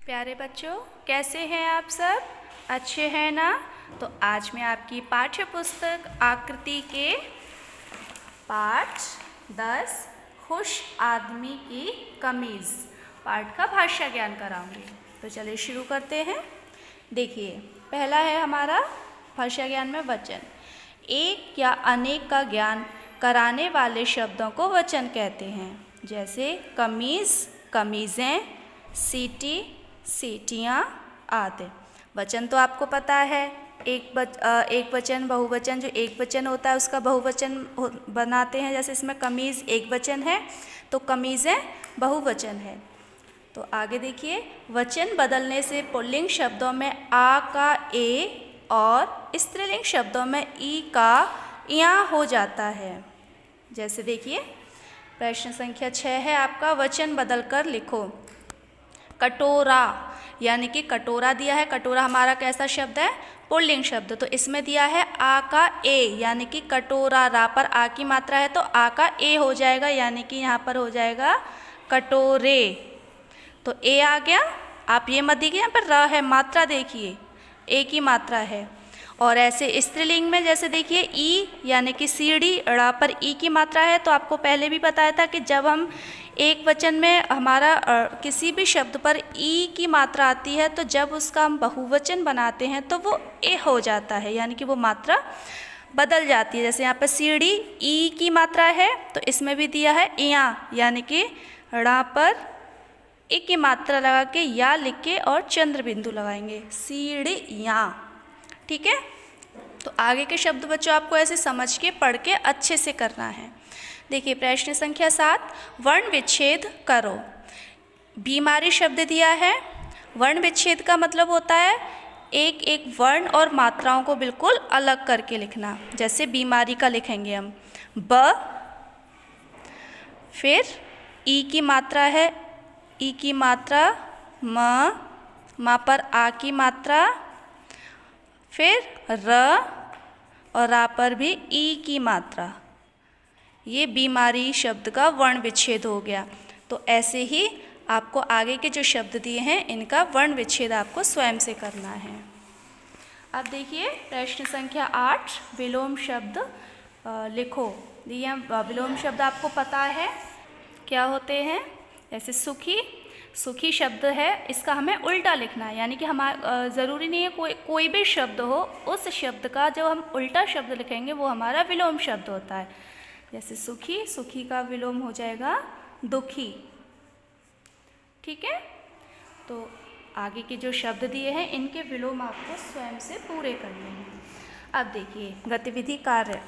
प्यारे बच्चों, कैसे हैं आप सब? अच्छे हैं ना? तो आज मैं आपकी पाठ्य पुस्तक आकृति के पाठ 10 खुश आदमी की कमीज़ पाठ का भाषा ज्ञान कराऊंगी। तो चलिए शुरू करते हैं। देखिए, पहला है हमारा भाषा ज्ञान में वचन। एक या अनेक का ज्ञान कराने वाले शब्दों को वचन कहते हैं, जैसे कमीज़, कमीज़ें, सीटी, सीटियाँ आदि। वचन तो आपको पता है, एक वचन, बहुवचन। जो एक वचन होता है उसका बहुवचन बनाते हैं, जैसे इसमें कमीज़ एक वचन है तो कमीज़ें बहुवचन है। तो आगे देखिए, वचन बदलने से पुल्लिंग शब्दों में आ का ए और स्त्रीलिंग शब्दों में ई का या हो जाता है। जैसे देखिए, प्रश्न संख्या 6 है आपका, वचन बदलकर लिखो। कटोरा, यानी कि कटोरा दिया है। कटोरा हमारा कैसा शब्द है? पुल्लिंग शब्द। तो इसमें दिया है आ का ए, यानी कि कटोरा। रा पर आ की मात्रा है तो आ का ए हो जाएगा, यानी कि यहाँ पर हो जाएगा कटोरे। तो ए आ गया। आप ये मत देखिए, यहाँ पर र है, मात्रा देखिए, ए की मात्रा है। और ऐसे स्त्रीलिंग में जैसे देखिए ई, यानी कि सीढ़ी, ड़ा पर ई की मात्रा है। तो आपको पहले भी बताया था कि जब हम एक वचन में हमारा किसी भी शब्द पर ई की मात्रा आती है तो जब उसका हम बहुवचन बनाते हैं तो वो ए हो जाता है, यानी कि वो मात्रा बदल जाती है। जैसे यहाँ पर सीढ़ी ई की मात्रा है तो इसमें भी दिया है या, यानी कि ड़ा पर ए की मात्रा लगा के या लिख के और चंद्र बिंदु लगाएंगे, सीढ़ियाँ। ठीक है। तो आगे के शब्द बच्चों आपको ऐसे समझ के पढ़ के अच्छे से करना है। देखिए, प्रश्न संख्या 7, वर्ण विच्छेद करो। बीमारी शब्द दिया है। वर्ण विच्छेद का मतलब होता है एक एक वर्ण और मात्राओं को बिल्कुल अलग करके लिखना। जैसे बीमारी का लिखेंगे हम ब, फिर ई की मात्रा है, ई की मात्रा म पर आ की मात्रा, फिर र और रा पर भी ई की मात्रा। ये बीमारी शब्द का वर्ण विच्छेद हो गया। तो ऐसे ही आपको आगे के जो शब्द दिए हैं इनका वर्ण विच्छेद आपको स्वयं से करना है। अब देखिए, प्रश्न संख्या 8, विलोम शब्द लिखो। ये विलोम शब्द आपको पता है क्या होते हैं। जैसे सुखी, सुखी शब्द है, इसका हमें उल्टा लिखना है, यानी कि हमारा ज़रूरी नहीं है कोई भी शब्द हो, उस शब्द का जो हम उल्टा शब्द लिखेंगे वो हमारा विलोम शब्द होता है। जैसे सुखी, सुखी का विलोम हो जाएगा दुखी। ठीक है। तो आगे के जो शब्द दिए हैं इनके विलोम आपको स्वयं से पूरे करने हैं। अब देखिए, गतिविधि कार्य।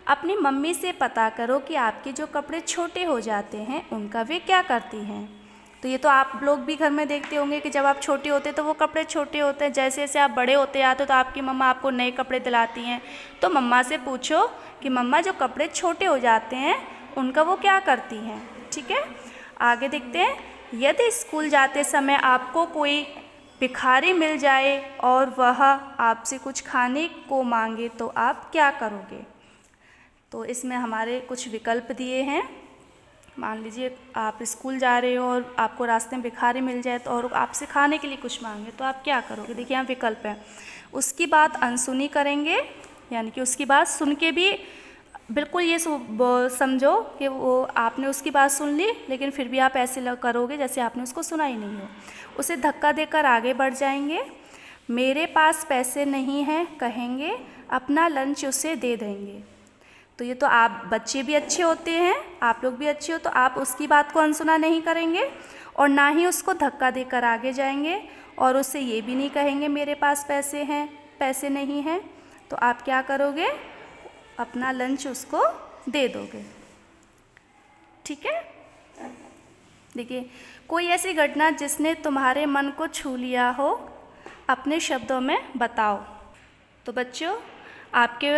अपनी मम्मी से पता करो कि आपके जो कपड़े छोटे हो जाते हैं उनका वे क्या करती हैं। तो ये तो आप लोग भी घर में देखते होंगे कि जब आप छोटे होते तो वो कपड़े छोटे होते हैं, जैसे जैसे आप बड़े होते आते हो तो आपकी मम्मा आपको नए कपड़े दिलाती हैं। तो मम्मा से पूछो कि मम्मा जो कपड़े छोटे हो जाते हैं उनका वो क्या करती हैं। ठीक है। आगे देखते हैं, यदि स्कूल जाते समय आपको कोई भिखारी मिल जाए और वह आपसे कुछ खाने को मांगे तो आप क्या करोगे। तो इसमें हमारे कुछ विकल्प दिए हैं। मान लीजिए आप स्कूल जा रहे हो और आपको रास्ते में भिखारी मिल जाए तो और आपसे खाने के लिए कुछ मांगे तो आप क्या करोगे। देखिए, यहाँ विकल्प है। उसकी बात अनसुनी करेंगे, यानी कि उसकी बात सुन के भी बिल्कुल ये समझो कि वो आपने उसकी बात सुन ली लेकिन फिर भी आप ऐसे करोगे जैसे आपने उसको सुना ही नहीं हो। उसे धक्का देकर आगे बढ़ जाएंगे। मेरे पास पैसे नहीं हैं कहेंगे, अपना लंच उसे दे देंगे। तो ये तो आप बच्चे भी अच्छे होते हैं, आप लोग भी अच्छे हो, तो आप उसकी बात को अनसुना नहीं करेंगे और ना ही उसको धक्का देकर आगे जाएंगे और उससे ये भी नहीं कहेंगे मेरे पास पैसे हैं, पैसे नहीं हैं। तो आप क्या करोगे, अपना लंच उसको दे दोगे। ठीक है। देखिए, कोई ऐसी घटना जिसने तुम्हारे मन को छू लिया हो, अपने शब्दों में बताओ। तो बच्चों, आपके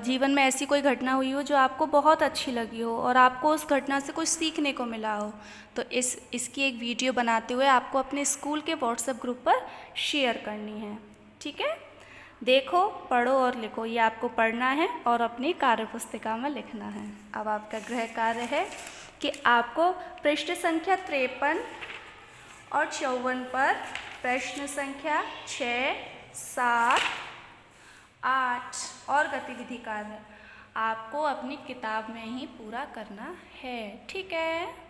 जीवन में ऐसी कोई घटना हुई हो जो आपको बहुत अच्छी लगी हो और आपको उस घटना से कुछ सीखने को मिला हो, तो इसकी एक वीडियो बनाते हुए आपको अपने स्कूल के व्हाट्सएप ग्रुप पर शेयर करनी है। ठीक है। देखो, पढ़ो और लिखो, ये आपको पढ़ना है और अपनी कार्य पुस्तिका में लिखना है। अब आपका गृह कार्य है कि आपको पृष्ठ संख्या 53 और 54 पर प्रश्न संख्या 6, 7, 8 और गतिविधि कार्य आपको अपनी किताब में ही पूरा करना है। ठीक है।